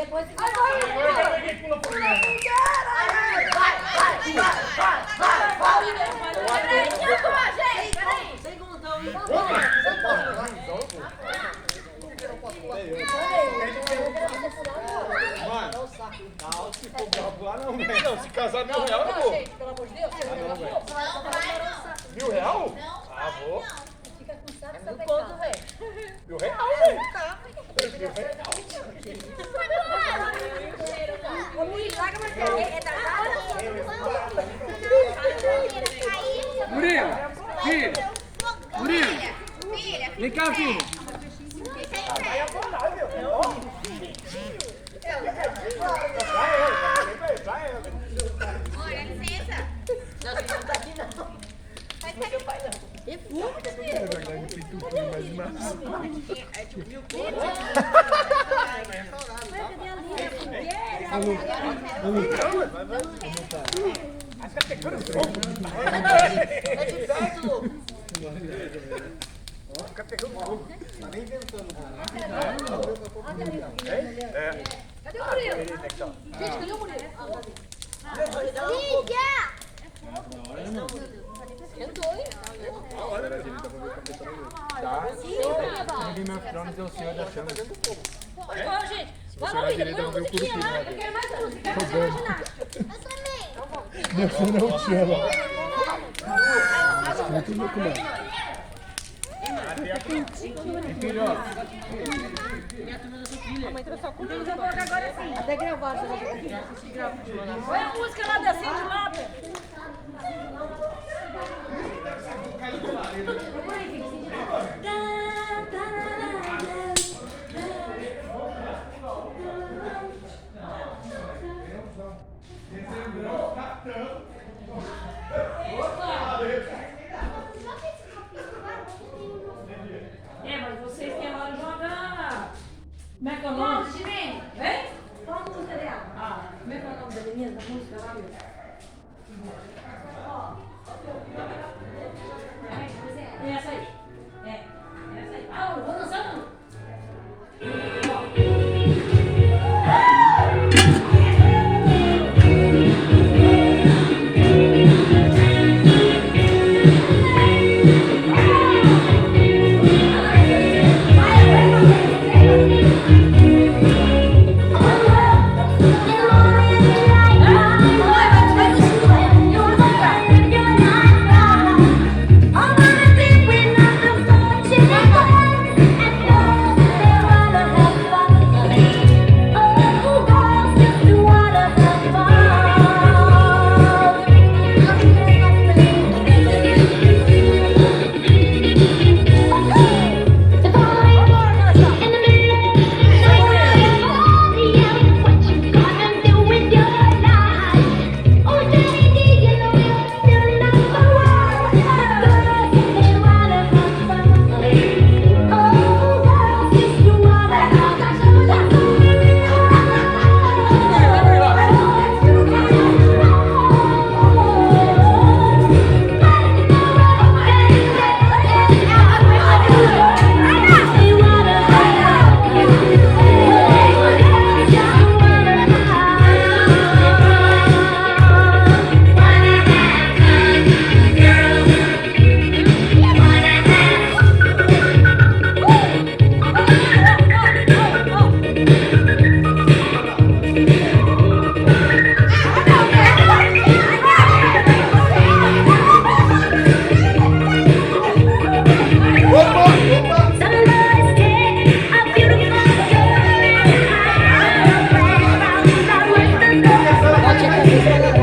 depois fica. Agora ninguém pula por mim. Sem condão, hein? Mano, não, se for bravo lá não, velho. Não, se casar R$1.000 eu vou. Pelo amor de Deus. Ah, não, velho. R$1.000? Ah, vou. Fica com saco, No você ponto, velho. R$1.000, velho. Ô, Murilo, larga pra cá. É da Murilo, filho. Murilo, vem cá, filho. Olha, licença. Não, você não tá aqui, não. Não é seu pai, não. É de perto. Fica pegando fogo. Tá nem inventando. Cadê o Murilo? Gente, cadê o Murilo? Ô, gente, fala aí, depois eu musiquinha lá, eu quero mais música, eu quero imaginar. Você não te ama. Muito louco, mano. Agora sim. Até gravar, Põe a música lá da Cindy Lauper. É, mas vocês têm hora de jogar. Como é que é o nome? Vem? Qual a música dela? Ah, como é que é o nome da menina, da música lá, meu? É essa aí. É essa aí. Ah, eu vou dançar não. Bote a cabeça.